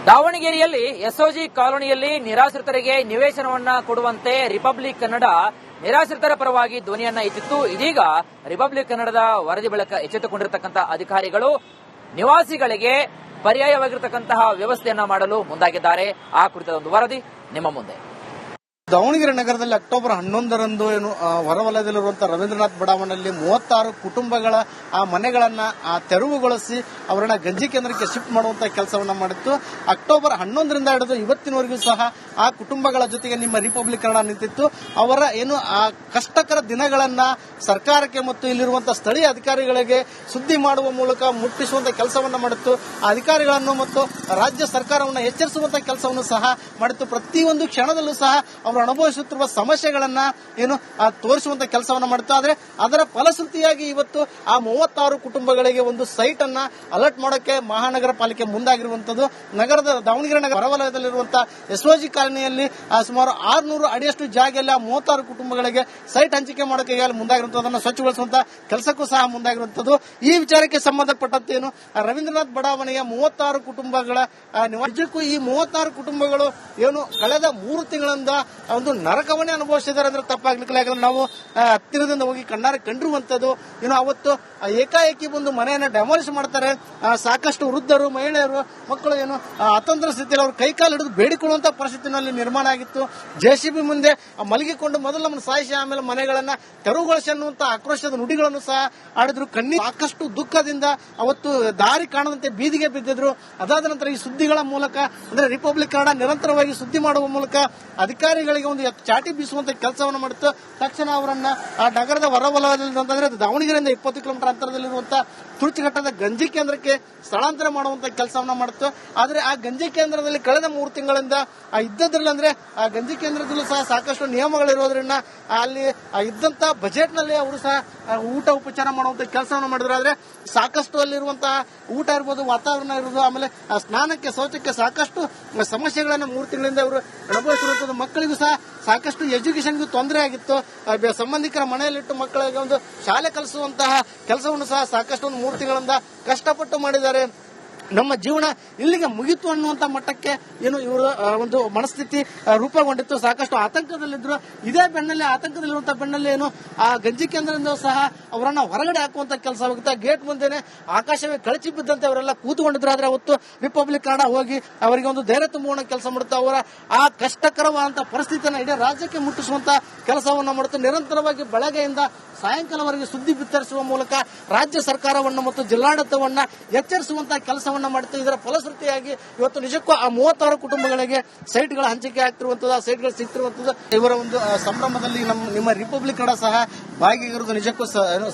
ದಾವಣಗೆರೆಯಲ್ಲಿ ಎಸ್ಒಜಿ ಕಾಲೋನಿಯಲ್ಲಿ ನಿರಾಶ್ರಿತರಿಗೆ ನಿವೇಶನವನ್ನ ಕೊಡುವಂತೆ ರಿಪಬ್ಲಿಕ್ ಕನ್ನಡ ನಿರಾಶ್ರಿತರ ಪರವಾಗಿ ಧ್ವನಿಯನ್ನ ಎತ್ತಿತ್ತು. ಇದೀಗ ರಿಪಬ್ಲಿಕ್ ಕನ್ನಡದ ವರದಿ ಬಳಿಕ ಎಚ್ಚೆತ್ತುಕೊಂಡಿರತಕ್ಕಂತಹ ಅಧಿಕಾರಿಗಳು ನಿವಾಸಿಗಳಿಗೆ ಪರ್ಯಾಯವಾಗಿರತಕ್ಕಂತಹ ವ್ಯವಸ್ಥೆಯನ್ನ ಮಾಡಲು ಮುಂದಾಗಿದ್ದಾರೆ. ಆ ಕುರಿತ ಒಂದು ವರದಿ ನಿಮ್ಮ ಮುಂದೆ. ದಾವಣಗೆರೆ ನಗರದಲ್ಲಿ ಅಕ್ಟೋಬರ್ 11ರಂದು ಹೊರವಲಯದಲ್ಲಿರುವಂತಹ ರವೀಂದ್ರನಾಥ್ ಬಡಾವಣೆಯಲ್ಲಿ 36 ಕುಟುಂಬಗಳ ಆ ಮನೆಗಳನ್ನ ತೆರವುಗೊಳಿಸಿ ಅವರನ್ನ ಗಂಜಿ ಕೇಂದ್ರಕ್ಕೆ ಶಿಫ್ಟ್ ಮಾಡುವಂತಹ ಕೆಲಸವನ್ನ ಮಾಡಿತ್ತು. ಅಕ್ಟೋಬರ್ 11ರಿಂದ ಹಿಡಿದು ಇವತ್ತಿನವರೆಗೂ ಸಹ ಆ ಕುಟುಂಬಗಳ ಜೊತೆಗೆ ನಿಮ್ಮ ರಿಪಬ್ಲಿಕ್ ಕನ್ನಡ ನಿಂತಿತ್ತು. ಅವರ ಆ ಕಷ್ಟಕರ ದಿನಗಳನ್ನ ಸರ್ಕಾರಕ್ಕೆ ಮತ್ತು ಇಲ್ಲಿರುವಂತಹ ಸ್ಥಳೀಯ ಅಧಿಕಾರಿಗಳಿಗೆ ಸುದ್ದಿ ಮಾಡುವ ಮೂಲಕ ಮುಟ್ಟಿಸುವಂತಹ ಕೆಲಸವನ್ನ ಮಾಡಿತ್ತು. ಆ ಅಧಿಕಾರಿಗಳನ್ನು ಮತ್ತು ರಾಜ್ಯ ಸರ್ಕಾರವನ್ನು ಎಚ್ಚರಿಸುವಂತಹ ಕೆಲಸವನ್ನು ಸಹ ಮಾಡಿತ್ತು. ಪ್ರತಿಯೊಂದು ಕ್ಷಣದಲ್ಲೂ ಸಹ ಅವರು ಅನುಭವಿಸುತ್ತಿರುವ ಸಮಸ್ಯೆಗಳನ್ನ ತೋರಿಸುವಂತ ಕೆಲಸವನ್ನ ಮಾಡುತ್ತಾ. ಆದ್ರೆ ಅದರ ಫಲಶ್ರುತಿಯಾಗಿ ಇವತ್ತು ಆ 36 ಕುಟುಂಬಗಳಿಗೆ ಒಂದು ಸೈಟ್ ಅನ್ನ ಅಲರ್ಟ್ ಮಾಡೋಕೆ ಮಹಾನಗರ ಪಾಲಿಕೆ ಮುಂದಾಗಿರುವಂತದ್ದು. ನಗರದ ದಾವಣಗೆರೆ ನಗರ ಹೊರವಲಯದಲ್ಲಿರುವಂತಹ ಎಸ್ಒಜಿ ಕಾಲೋನಿಯಲ್ಲಿ ಸುಮಾರು 600 ಅಡಿಯಷ್ಟು ಜಾಗೆಯಲ್ಲಿ ಆ 36 ಕುಟುಂಬಗಳಿಗೆ ಸೈಟ್ ಹಂಚಿಕೆ ಮಾಡೋಕೆ ಮುಂದಾಗಿರುವಂತದ್ದು. ಅದನ್ನು ಸ್ವಚ್ಛಗೊಳಿಸುವಂತ ಕೆಲಸಕ್ಕೂ ಸಹ ಮುಂದಾಗಿರುವಂತದ್ದು. ಈ ವಿಚಾರಕ್ಕೆ ಸಂಬಂಧಪಟ್ಟಂತೇನು ರವೀಂದ್ರನಾಥ್ ಬಡಾವಣೆಯ 36 ಕುಟುಂಬಗಳ ನಿಜಕ್ಕೂ ಈ 36 ಕುಟುಂಬಗಳು ಏನು ಕಳೆದ 3 ತಿಂಗಳಿಂದ ಒಂದು ನರಕವನ್ನೇ ಅನುಭವಿಸಿದ್ದಾರೆ ಅಂದ್ರೆ ತಪ್ಪಾಗ್ಲಿಕ್ಕೆ ಆಗಲ್ಲ. ನಾವು ಹತ್ತಿರದಿಂದ ಹೋಗಿ ಕಣ್ಣಾರೆ ಕಂಡಿರುವಂತದ್ದು. ಇನ್ನು ಅವತ್ತು ಏಕಾಏಕಿ ಬಂದು ಮನೆಯನ್ನ ಡೆಮಾಲಿಷ್ ಮಾಡ್ತಾರೆ. ಸಾಕಷ್ಟು ವೃದ್ಧರು, ಮಹಿಳೆಯರು, ಮಕ್ಕಳು ಏನು ಅತಂತ್ರ ಸ್ಥಿತಿಯಲ್ಲಿ ಅವರು ಕೈಕಾಲು ಹಿಡಿದು ಬೇಡಿಕೊಳ್ಳುವಂತ ಪರಿಸ್ಥಿತಿನಲ್ಲಿ ನಿರ್ಮಾಣ ಆಗಿತ್ತು. ಜೆಸಿಬಿ ಮುಂದೆ ಮಲಗಿಕೊಂಡು ಮೊದಲು ನಮ್ಮನ್ನು ಸಾಯಿಸಿ ಆಮೇಲೆ ಮನೆಗಳನ್ನ ತೆರವುಗೊಳಿಸಿ ಅನ್ನುವಂತ ಆಕ್ರೋಶದ ನುಡಿಗಳನ್ನು ಸಹ ಆಡಿದ್ರು. ಸಾಕಷ್ಟು ದುಃಖದಿಂದ ಅವತ್ತು ದಾರಿ ಕಾಣದಂತೆ ಬೀದಿಗೆ ಬಿದ್ದಿದ್ರು. ಅದಾದ ನಂತರ ಈ ಸುದ್ದಿಗಳ ಮೂಲಕ ಅಂದ್ರೆ ರಿಪಬ್ಲಿಕ್ ಕನ್ನಡ ನಿರಂತರವಾಗಿ ಸುದ್ದಿ ಮಾಡುವ ಮೂಲಕ ಅಧಿಕಾರಿಗಳಿಗೆ ಒಂದು ಚಾಟಿ ಬೀಸುವಂತ ಕೆಲಸವನ್ನು ಮಾಡುತ್ತೆ. ತಕ್ಷಣ ಅವರನ್ನ ಆ ನಗರದ ಹೊರವಲಯದಲ್ಲಿ ಅಂತಂದ್ರೆ ದಾವಣಗೆರೆಯಿಂದ 20 ಕಿಲೋಮೀಟರ್ ಅಂತರದಲ್ಲಿರುವಂತಹ ತುರ್ಚಘಟ್ಟದ ಗಂಜಿ ಕೇಂದ್ರಕ್ಕೆ ಸ್ಥಳಾಂತರ ಮಾಡುವಂತ ಕೆಲಸವನ್ನ ಮಾಡುತ್ತೆ. ಆದ್ರೆ ಆ ಗಂಜಿ ಕೇಂದ್ರದಲ್ಲಿ ಕಳೆದ 3 ತಿಂಗಳಿಂದ ಇದ್ದದ್ರಲ್ಲಿ ಅಂದ್ರೆ ಆ ಗಂಜಿ ಕೇಂದ್ರದಲ್ಲೂ ಸಹ ಸಾಕಷ್ಟು ನಿಯಮಗಳಿರೋದ್ರಿಂದ ಅಲ್ಲಿ ಇದ್ದಂತ ಬಜೆಟ್ ನಲ್ಲಿ ಅವರು ಸಹ ಊಟ ಉಪಚಾರ ಮಾಡುವಂತ ಕೆಲಸವನ್ನು ಮಾಡಿದ್ರು. ಆದ್ರೆ ಸಾಕಷ್ಟು ಅಲ್ಲಿರುವಂತಹ ಊಟ ಇರ್ಬೋದು, ವಾತಾವರಣ ಇರ್ಬೋದು, ಆಮೇಲೆ ಸ್ನಾನಕ್ಕೆ, ಶೌಚಕ್ಕೆ ಸಾಕಷ್ಟು ಸಮಸ್ಯೆಗಳನ್ನ 3 ತಿಂಗಳಿಂದ ಅವರು ಅನುಭವಿಸಿರುವಂತದ್ದು. ಮಕ್ಕಳಿಗೂ ಸಹ ಸಾಕಷ್ಟು ಎಜುಕೇಶನ್ಗೂ ತೊಂದರೆ ಆಗಿತ್ತು. ಸಂಬಂಧಿಕರ ಮನೆಯಲ್ಲಿಟ್ಟು ಮಕ್ಕಳಿಗೆ ಒಂದು ಶಾಲೆ ಕಲಿಸುವಂತಹ ಕೆಲಸವನ್ನು ಸಹ ಸಾಕಷ್ಟು 3 ತಿಂಗಳಿಂದ ಕಷ್ಟಪಟ್ಟು ಮಾಡಿದ್ದಾರೆ. ನಮ್ಮ ಜೀವನ ಇಲ್ಲಿಗೆ ಮುಗಿತು ಅನ್ನುವಂತ ಮಟ್ಟಕ್ಕೆ ಏನು ಇವರ ಒಂದು ಮನಸ್ಥಿತಿ ರೂಪುಗೊಂಡಿತ್ತು. ಸಾಕಷ್ಟು ಆತಂಕದಲ್ಲಿದ್ರು. ಇದೇ ಬೆನ್ನಲ್ಲೇ ಆತಂಕದಲ್ಲಿರುವಂತಹ ಬೆನ್ನಲ್ಲೇ ಏನು ಆ ಗಂಜಿ ಕೇಂದ್ರದಿಂದ ಸಹ ಅವರನ್ನ ಹೊರಗಡೆ ಹಾಕುವಂತ ಕೆಲಸ ಆಗುತ್ತೆ. ಗೇಟ್ ಮುಂದೆನೆ ಆಕಾಶವೇ ಕಳಚಿ ಬಿದ್ದಂತೆ ಅವರೆಲ್ಲ ಕೂತ್ಕೊಂಡಿದ್ರು. ಆದ್ರೆ ಅವತ್ತು ರಿಪಬ್ಲಿಕ್ ಕನ್ನಡ ಹೋಗಿ ಅವರಿಗೆ ಒಂದು ಧೈರ್ಯ ತುಂಬುವ ಕೆಲಸ ಮಾಡುತ್ತೆ. ಅವರ ಆ ಕಷ್ಟಕರವಾದಂತಹ ಪರಿಸ್ಥಿತಿಯನ್ನು ಇಡೀ ರಾಜ್ಯಕ್ಕೆ ಮುಟ್ಟಿಸುವಂತ ಕೆಲಸವನ್ನ ಮಾಡುತ್ತೆ. ನಿರಂತರವಾಗಿ ಬೆಳಗ್ಗೆಯಿಂದ ಸಾಯಂಕಾಲವರೆಗೆ ಸುದ್ದಿ ಬಿತ್ತರಿಸುವ ಮೂಲಕ ರಾಜ್ಯ ಸರ್ಕಾರವನ್ನು ಮತ್ತು ಜಿಲ್ಲಾಡಳಿತವನ್ನ ಎಚ್ಚರಿಸುವಂತಹ ಕೆಲಸವನ್ನ ಮಾಡುತ್ತೆ. ಇದರ ಫಲಶ್ರುತಿಯಾಗಿ ಇವತ್ತು ನಿಜಕ್ಕೂ ಆ 36 ಕುಟುಂಬಗಳಿಗೆ ಸೈಟ್ಗಳ ಹಂಚಿಕೆ ಆಗ್ತಿರುವಂತದ್ದು, ಆ ಸೈಟ್ಗಳು ಸಿಗ್ತಿರುವಂತದ್ದು. ಇವರ ಒಂದು ಸಂಭ್ರಮದಲ್ಲಿ ನಿಮ್ಮ ರಿಪಬ್ಲಿಕ್ ಕನ್ನಡ ಸಹ ಭಾಗಿಯಾಗಿರುವುದು ನಿಜಕ್ಕೂ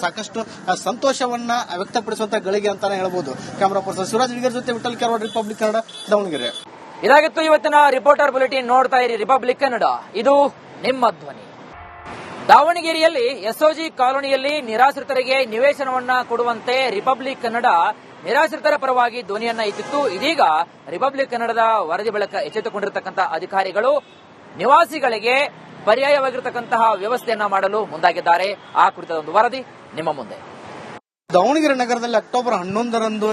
ಸಾಕಷ್ಟು ಸಂತೋಷವನ್ನ ವ್ಯಕ್ತಪಡಿಸುವಂತಹ ಗಳಿಗೆ ಅಂತಾನೆ ಹೇಳಬಹುದು. ಕ್ಯಾಮರಾ ಪರ್ಸನ್ ಶಿವರಾಜ್ ನಿಗರ್ ಜೊತೆ ವಿಠಲ್ ಕೆರವಾಡ್, ರಿಪಬ್ಲಿಕ್ ಕನ್ನಡ, ದಾವಣಗೆರೆ. ಇದಾಗಿತ್ತು ಇವತ್ತಿನ ರಿಪೋರ್ಟರ್ ಬುಲೆಟಿನ್. ನೋಡ್ತಾ ಇರಿ ರಿಪಬ್ಲಿಕ್ ಕನ್ನಡ, ಇದು ನಿಮ್ಮ ಧ್ವನಿ. ದಾವಣಗೆರೆಯಲ್ಲಿ ಎಸ್ಒಜಿ ಕಾಲೋನಿಯಲ್ಲಿ ನಿರಾಶ್ರಿತರಿಗೆ ನಿವೇಶನವನ್ನ ಕೊಡುವಂತೆ ರಿಪಬ್ಲಿಕ್ ಕನ್ನಡ ನಿರಾಶ್ರಿತರ ಪರವಾಗಿ ಧ್ವನಿಯನ್ನ ಎತ್ತಿತ್ತು. ಇದೀಗ ರಿಪಬ್ಲಿಕ್ ಕನ್ನಡದ ವರದಿ ಬಳಿಕ ಎಚ್ಚೆತ್ತುಕೊಂಡಿರತಕ್ಕಂತಹ ಅಧಿಕಾರಿಗಳು ನಿವಾಸಿಗಳಿಗೆ ಪರ್ಯಾಯವಾಗಿರತಕ್ಕಂತಹ ವ್ಯವಸ್ಥೆಯನ್ನ ಮಾಡಲು ಮುಂದಾಗಿದ್ದಾರೆ. ಆ ಕುರಿತ ಒಂದು ವರದಿ ನಿಮ್ಮ ಮುಂದೆ. ದಾವಣಗೆರೆ ನಗರದಲ್ಲಿ ಅಕ್ಟೋಬರ್ 11ರಂದು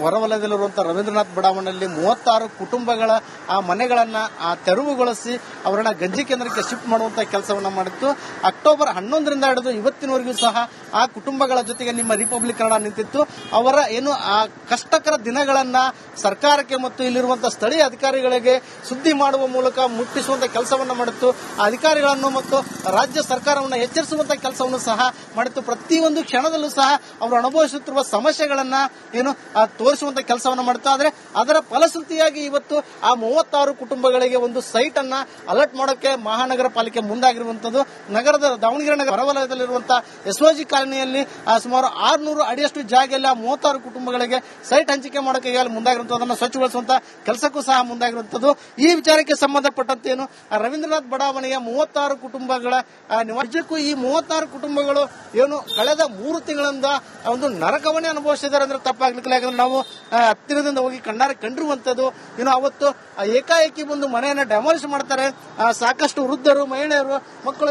ಹೊರವಲಯದಲ್ಲಿರುವಂತಹ ರವೀಂದ್ರನಾಥ್ ಬಡಾವಣೆಯಲ್ಲಿ 36 ಕುಟುಂಬಗಳ ಆ ಮನೆಗಳನ್ನ ತೆರವುಗೊಳಿಸಿ ಅವರನ್ನ ಗಂಜಿ ಕೇಂದ್ರಕ್ಕೆ ಶಿಫ್ಟ್ ಮಾಡುವಂತಹ ಕೆಲಸವನ್ನ ಮಾಡಿತ್ತು. ಅಕ್ಟೋಬರ್ 11ರಿಂದ ಹಿಡಿದು ಇವತ್ತಿನವರೆಗೂ ಸಹ ಆ ಕುಟುಂಬಗಳ ಜೊತೆಗೆ ನಿಮ್ಮ ರಿಪಬ್ಲಿಕ್ ಕನ್ನಡ ನಿಂತಿತ್ತು. ಅವರ ಏನು ಆ ಕಷ್ಟಕರ ದಿನಗಳನ್ನ ಸರ್ಕಾರಕ್ಕೆ ಮತ್ತು ಇಲ್ಲಿರುವಂತಹ ಸ್ಥಳೀಯ ಅಧಿಕಾರಿಗಳಿಗೆ ಸುದ್ದಿ ಮಾಡುವ ಮೂಲಕ ಮುಟ್ಟಿಸುವಂತ ಕೆಲಸವನ್ನ ಮಾಡಿತ್ತು. ಆ ಅಧಿಕಾರಿಗಳನ್ನು ಮತ್ತು ರಾಜ್ಯ ಸರ್ಕಾರವನ್ನು ಎಚ್ಚರಿಸುವಂತಹ ಕೆಲಸವನ್ನು ಸಹ ಮಾಡಿತ್ತು. ಪ್ರತಿಯೊಂದು ಕ್ಷಣದಲ್ಲೂ ಸಹ ಅನುಭವಿಸುತ್ತಿರುವ ಸಮಸ್ಯೆಗಳನ್ನ ಏನು ತೋರಿಸುವಂತ ಕೆಲಸವನ್ನ ಮಾಡುತ್ತಾ. ಆದ್ರೆ ಅದರ ಫಲಶ್ರುತಿಯಾಗಿ ಇವತ್ತು ಆ 36 ಕುಟುಂಬಗಳಿಗೆ ಒಂದು ಸೈಟ್ ಅನ್ನ ಅಲರ್ಟ್ ಮಾಡೋಕೆ ಮಹಾನಗರ ಪಾಲಿಕೆ ಮುಂದಾಗಿರುವಂತದ್ದು. ನಗರದ ದಾವಣಗೆರೆ ನಗರ ಹೊರವಲಯದಲ್ಲಿರುವಂತಹ ಎಸ್ಒಜಿ ಕಾಲೋನಿಯಲ್ಲಿ ಸುಮಾರು 600 ಅಡಿಯಷ್ಟು ಜಾಗೆಯಲ್ಲಿ ಆ 36 ಕುಟುಂಬಗಳಿಗೆ ಸೈಟ್ ಹಂಚಿಕೆ ಮಾಡೋಕೆ ಮುಂದಾಗಿರುವಂತದ್ದು. ಅದನ್ನು ಸ್ವಚ್ಛಗೊಳಿಸುವಂತ ಕೆಲಸಕ್ಕೂ ಸಹ ಮುಂದಾಗಿರುವಂತದ್ದು. ಈ ವಿಚಾರಕ್ಕೆ ಸಂಬಂಧಪಟ್ಟಂತೇನು ರವೀಂದ್ರನಾಥ್ ಬಡಾವಣೆಯ 36 ಕುಟುಂಬಗಳ ನಿಜಕ್ಕೂ ಈ 36 ಕುಟುಂಬಗಳು ಏನು ಕಳೆದ 3 ತಿಂಗಳಿಂದ ಒಂದು ನರಕವನ್ನೇ ಅನುಭವಿಸಿದ್ದಾರೆ ಅಂದ್ರೆ ತಪ್ಪಾಗ್ಲಿಕ್ಕಿಲ್ಲ. ಯಾಕಂದ್ರೆ ನಾವು ಹತ್ತಿರದಿಂದ ಹೋಗಿ ಕಣ್ಣಾರೆ ಕಂಡಿರುವಂತದ್ದು. ಅವತ್ತು ಏಕಾಏಕಿ ಬಂದು ಮನೆಯನ್ನ ಡೆಮಾಲಿಷ್ ಮಾಡ್ತಾರೆ. ಸಾಕಷ್ಟು ವೃದ್ಧರು, ಮಹಿಳೆಯರು, ಮಕ್ಕಳು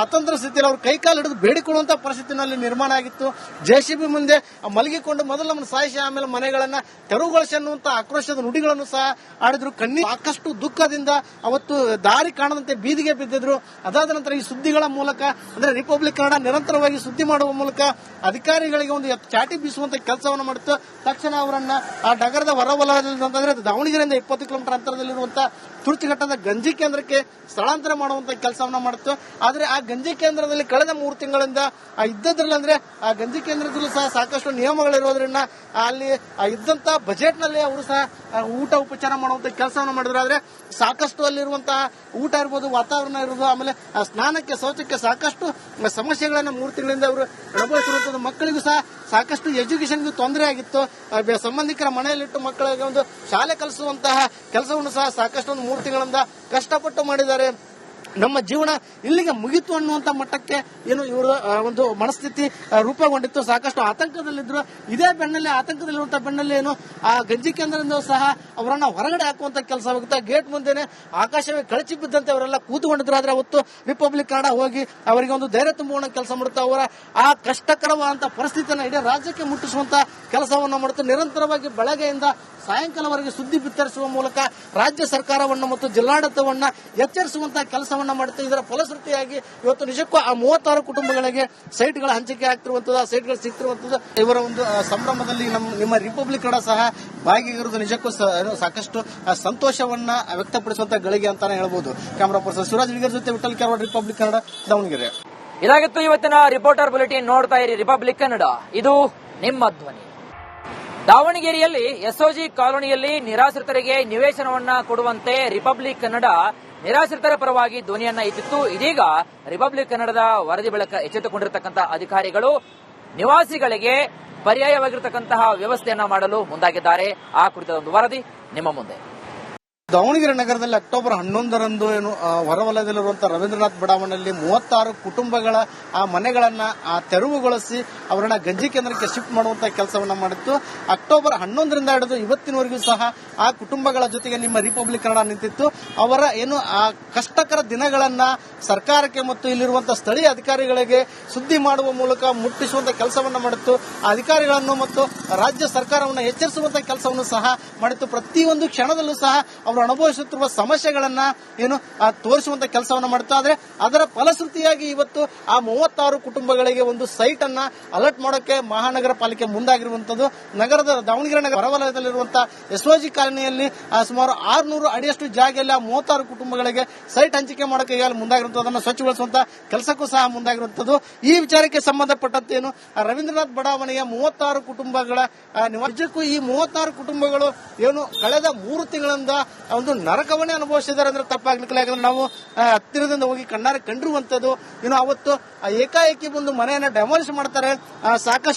ಅತಂತ್ರ ಸ್ಥಿತಿಯಲ್ಲಿ ಅವ್ರ ಕೈಕಾಲು ಹಿಡಿದು ಬೇಡಿಕೊಳ್ಳುವಂತ ಪರಿಸ್ಥಿತಿನಲ್ಲಿ ನಿರ್ಮಾಣ ಆಗಿತ್ತು. JCB ಮುಂದೆ ಮಲಗಿಕೊಂಡು ಮೊದಲು ನಮ್ಮನ್ನು ಸಾಯಿಸಿ ಆಮೇಲೆ ಮನೆಗಳನ್ನ ತೆರವುಗೊಳಿಸಿ ಅನ್ನುವಂತ ಆಕ್ರೋಶದ ನುಡಿಗಳನ್ನು ಸಹ ಆಡಿದ್ರು. ಸಾಕಷ್ಟು ದುಃಖದಿಂದ ಅವತ್ತು ದಾರಿ ಕಾಣದಂತೆ ಬೀದಿಗೆ ಬಿದ್ದಿದ್ರು. ಅದಾದ ನಂತರ ಈ ಸುದ್ದಿಗಳ ಮೂಲಕ ಅಂದ್ರೆ ರಿಪಬ್ಲಿಕ್ ಕನ್ನಡ ನಿರಂತರವಾಗಿ ಸುದ್ದಿ ಮಾಡುವ ಮೂಲಕ ಅಧಿಕಾರಿಗಳಿಗೆ ಒಂದು ಚಾಟಿ ಬೀಸುವಂತ ಕೆಲಸವನ್ನು ಮಾಡಿತ್ತು. ತಕ್ಷಣ ಅವರನ್ನ ಆ ನಗರದ ಹೊರವಲಯದಲ್ಲಿ ಅಂತಂದ್ರೆ ದಾವಣಗೆರೆಯಿಂದ 20 ಕಿಲೋಮೀಟರ್ ಅಂತರದಲ್ಲಿರುವಂತಹ ತುರ್ತಿಘಟ್ಟದ ಗಂಜಿ ಕೇಂದ್ರಕ್ಕೆ ಸ್ಥಳಾಂತರ ಮಾಡುವಂತ ಕೆಲಸವನ್ನ ಮಾಡಿತ್ತು. ಆದ್ರೆ ಆ ಗಂಜಿ ಕೇಂದ್ರದಲ್ಲಿ ಕಳೆದ 3 ತಿಂಗಳಿಂದ ಇದ್ದದ್ರಲ್ಲಿ ಅಂದ್ರೆ ಆ ಗಂಜಿ ಕೇಂದ್ರದಲ್ಲೂ ಸಹ ಸಾಕಷ್ಟು ನಿಯಮಗಳಿರೋದ್ರಿಂದ ಅಲ್ಲಿ ಇದ್ದಂತ ಬಜೆಟ್ ನಲ್ಲಿ ಅವರು ಸಹ ಊಟ ಉಪಚಾರ ಮಾಡುವಂತ ಕೆಲಸವನ್ನು ಮಾಡಿದ್ರು. ಆದ್ರೆ ಸಾಕಷ್ಟು ಅಲ್ಲಿರುವಂತಹ ಊಟ ಇರ್ಬೋದು, ವಾತಾವರಣ ಇರ್ಬೋದು, ಆಮೇಲೆ ಸ್ನಾನಕ್ಕೆ, ಶೌಚಕ್ಕೆ ಸಾಕಷ್ಟು ಸಮಸ್ಯೆಗಳನ್ನ 3 ತಿಂಗಳಿಂದ ಅವರು ಅನುಭವಿಸಿರುವಂತದ್ದು. ಮಕ್ಕಳಿಗೂ ಸಹ ಸಾಕಷ್ಟು ಎಜುಕೇಶನ್ ತೊಂದರೆ ಆಗಿತ್ತು. ಸಂಬಂಧಿಕರ ಮನೆಯಲ್ಲಿಟ್ಟು ಮಕ್ಕಳಿಗೆ ಒಂದು ಶಾಲೆ ಕಲಿಸುವಂತಹ ಕೆಲಸವನ್ನು ಸಹ ಸಾಕಷ್ಟು 3 ತಿಂಗಳಿಂದ ಕಷ್ಟಪಟ್ಟು ಮಾಡಿದ್ದಾರೆ. ನಮ್ಮ ಜೀವನ ಇಲ್ಲಿಗೆ ಮುಗಿತು ಅನ್ನುವಂತ ಮಟ್ಟಕ್ಕೆ ಇವರ ಒಂದು ಮನಸ್ಥಿತಿ ರೂಪುಗೊಂಡಿತ್ತು. ಸಾಕಷ್ಟು ಆತಂಕದಲ್ಲಿದ್ರು. ಇದೇ ಆತಂಕದಲ್ಲಿರುವಂತಹ ಬೆನ್ನಲ್ಲಿ ಆ ಗಂಜಿ ಕೇಂದ್ರದಿಂದ ಸಹ ಅವರನ್ನ ಹೊರಗಡೆ ಹಾಕುವಂತ ಕೆಲಸ ಆಗುತ್ತೆ. ಗೇಟ್ ಮುಂದೆನೆ ಆಕಾಶವೇ ಕಳಚಿ ಬಿದ್ದಂತೆ ಅವರೆಲ್ಲ ಕೂತುಕೊಂಡಿದ್ರು. ಆದ್ರೆ ಅವತ್ತು ರಿಪಬ್ಲಿಕ್ ಕನ್ನಡ ಹೋಗಿ ಅವರಿಗೆ ಒಂದು ಧೈರ್ಯ ತುಂಬುವ ಕೆಲಸ ಮಾಡುತ್ತೆ. ಅವರ ಆ ಕಷ್ಟಕರವಾದಂತಹ ಪರಿಸ್ಥಿತಿಯನ್ನು ಇಡೀ ರಾಜ್ಯಕ್ಕೆ ಮುಟ್ಟಿಸುವಂತ ಕೆಲಸವನ್ನು ಮಾಡುತ್ತೆ. ನಿರಂತರವಾಗಿ ಬೆಳಗ್ಗೆಯಿಂದ ಸಾಯಂಕಾಲವರೆಗೆ ಸುದ್ದಿ ಬಿತ್ತರಿಸುವ ಮೂಲಕ ರಾಜ್ಯ ಸರ್ಕಾರವನ್ನು ಮತ್ತು ಜಿಲ್ಲಾಡಳಿತವನ್ನ ಎಚ್ಚರಿಸುವಂತಹ ಕೆಲಸವನ್ನ ಮಾಡುತ್ತೆ. ಇದರ ಫಲಶ್ರುತಿಯಾಗಿ ಇವತ್ತು ನಿಜಕ್ಕೂ ಆ 36 ಕುಟುಂಬಗಳಿಗೆ ಸೈಟ್ಗಳ ಹಂಚಿಕೆ ಆಗ್ತಿರುವಂತದ್ದು, ಆ ಸೈಟ್ಗಳು ಸಿಗ್ತಿರುವಂತದ್ದು. ಇವರ ಒಂದು ಸಂಭ್ರಮದಲ್ಲಿ ನಿಮ್ಮ ರಿಪಬ್ಲಿಕ್ ಕನ್ನಡ ಸಹ ಭಾಗಿಯಾಗಿರುವುದು ನಿಜಕ್ಕೂ ಸಾಕಷ್ಟು ಸಂತೋಷವನ್ನ ವ್ಯಕ್ತಪಡಿಸುವಂತ ಗಳಿಗೆ ಅಂತಾನೆ ಹೇಳ್ಬೋದು. ಕ್ಯಾಮರಾ ಪರ್ಸನ್ ಸುರಾಜ್ ವಿಗರ್ ಜೊತೆ ವಿಠಲ್ ಕೆರವಾಡ್, ರಿಪಬ್ಲಿಕ್ ಕನ್ನಡ, ದಾವಣಗೆರೆ. ಇದಾಗಿತ್ತು ಇವತ್ತಿನ ರಿಪೋರ್ಟರ್ ಬುಲೆಟಿನ್. ನೋಡ್ತಾ ಇರಿ ರಿಪಬ್ಲಿಕ್ ಕನ್ನಡ, ಇದು ನಿಮ್ಮ ಧ್ವನಿ. ದಾವಣಗೆರೆಯಲ್ಲಿ SOG ಕಾಲೋನಿಯಲ್ಲಿ ನಿರಾಶ್ರಿತರಿಗೆ ನಿವೇಶನವನ್ನ ಕೊಡುವಂತೆ ರಿಪಬ್ಲಿಕ್ ಕನ್ನಡ ನಿರಾಶ್ರಿತರ ಪರವಾಗಿ ಧ್ವನಿಯನ್ನ ಎತ್ತಿತ್ತು. ಇದೀಗ ರಿಪಬ್ಲಿಕ್ ಕನ್ನಡದ ವರದಿ ಬಳಿಕ ಎಚ್ಚೆತ್ತುಕೊಂಡಿರತಕ್ಕಂತಹ ಅಧಿಕಾರಿಗಳು ನಿವಾಸಿಗಳಿಗೆ ಪರ್ಯಾಯವಾಗಿರತಕ್ಕಂತಹ ವ್ಯವಸ್ಥೆಯನ್ನ ಮಾಡಲು ಮುಂದಾಗಿದ್ದಾರೆ. ಆ ಕುರಿತ ಒಂದು ವರದಿ ನಿಮ್ಮ ಮುಂದೆ. ದಾವಣಗೆರೆ ನಗರದಲ್ಲಿ ಅಕ್ಟೋಬರ್ 11ರಂದು ಹೊರವಲಯದಲ್ಲಿರುವಂತಹ ರವೀಂದ್ರನಾಥ್ ಬಡಾವಣೆಯಲ್ಲಿ 36 ಕುಟುಂಬಗಳ ಆ ಮನೆಗಳನ್ನ ತೆರವುಗೊಳಿಸಿ ಅವರನ್ನ ಗಂಜಿ ಕೇಂದ್ರಕ್ಕೆ ಶಿಫ್ಟ್ ಮಾಡುವಂತಹ ಕೆಲಸವನ್ನ ಮಾಡಿತ್ತು. ಅಕ್ಟೋಬರ್ 11ರಿಂದ ಹಿಡಿದು ಇವತ್ತಿನವರೆಗೂ ಸಹ ಆ ಕುಟುಂಬಗಳ ಜೊತೆಗೆ ನಿಮ್ಮ ರಿಪಬ್ಲಿಕ್ ಕನ್ನಡ ನಿಂತಿತ್ತು. ಅವರ ಆ ಕಷ್ಟಕರ ದಿನಗಳನ್ನ ಸರ್ಕಾರಕ್ಕೆ ಮತ್ತು ಇಲ್ಲಿರುವಂತಹ ಸ್ಥಳೀಯ ಅಧಿಕಾರಿಗಳಿಗೆ ಸುದ್ದಿ ಮಾಡುವ ಮೂಲಕ ಮುಟ್ಟಿಸುವಂತ ಕೆಲಸವನ್ನ ಮಾಡಿತ್ತು. ಆ ಅಧಿಕಾರಿಗಳನ್ನು ಮತ್ತು ರಾಜ್ಯ ಸರ್ಕಾರವನ್ನು ಎಚ್ಚರಿಸುವಂತಹ ಕೆಲಸವನ್ನು ಸಹ ಮಾಡಿತ್ತು. ಪ್ರತಿಯೊಂದು ಕ್ಷಣದಲ್ಲೂ ಸಹ ಅವರು ಅನುಭವಿಸುತ್ತಿರುವ ಸಮಸ್ಯೆಗಳನ್ನ ತೋರಿಸುವಂತ ಕೆಲಸವನ್ನ ಮಾಡುತ್ತಾ. ಆದ್ರೆ ಅದರ ಫಲಶ್ರುತಿಯಾಗಿ ಇವತ್ತು ಆ 36 ಕುಟುಂಬಗಳಿಗೆ ಒಂದು ಸೈಟ್ ಅನ್ನ ಅಲರ್ಟ್ ಮಾಡೋಕೆ ಮಹಾನಗರ ಪಾಲಿಕೆ ಮುಂದಾಗಿರುವಂತದ್ದು. ನಗರದ ದಾವಣಗೆರೆ ನಗರ ಹೊರವಲಯದಲ್ಲಿರುವಂತಹ SOG ಕಾಲೋನಿಯಲ್ಲಿ ಸುಮಾರು 600 ಅಡಿಯಷ್ಟು ಜಾಗದಲ್ಲಿ ಆ 36 ಕುಟುಂಬಗಳಿಗೆ ಸೈಟ್ ಹಂಚಿಕೆ ಮಾಡೋಕೆ ಈಗಾಗಲೇ ಮುಂದಾಗಿರುವಂತದ್ದು. ಅದನ್ನು ಸ್ವಚ್ಛಗೊಳಿಸುವಂತ ಕೆಲಸಕ್ಕೂ ಸಹ ಮುಂದಾಗಿರುವಂತದ್ದು. ಈ ವಿಚಾರಕ್ಕೆ ಸಂಬಂಧಪಟ್ಟಂತೆ ರವೀಂದ್ರನಾಥ್ ಬಡಾವಣೆಯ 36 ಕುಟುಂಬಗಳ ನಿಜಕ್ಕೂ ಈ 36 ಕುಟುಂಬಗಳು ಕಳೆದ 3 ತಿಂಗಳಿಂದ ಒಂದು ನರಕವನ್ನೇ ಅನುಭವಿಸಿದ್ದಾರೆ ಅಂದ್ರೆ ತಪ್ಪಾಗ್ಲಿಕ್ಕಿಲ್ಲ. ಯಾಕಂದ್ರೆ ನಾವು ಹತ್ತಿರದಿಂದ ಹೋಗಿ ಕಣ್ಣಾರೆ ಕಂಡಿರುವಂತದ್ದು. ಅವತ್ತು ಏಕಾಏಕಿ ಬಂದು ಮನೆಯನ್ನ ಡೆಮಾಲಿಷ್ ಮಾಡ್ತಾರೆ. ಸಾಕಷ್ಟು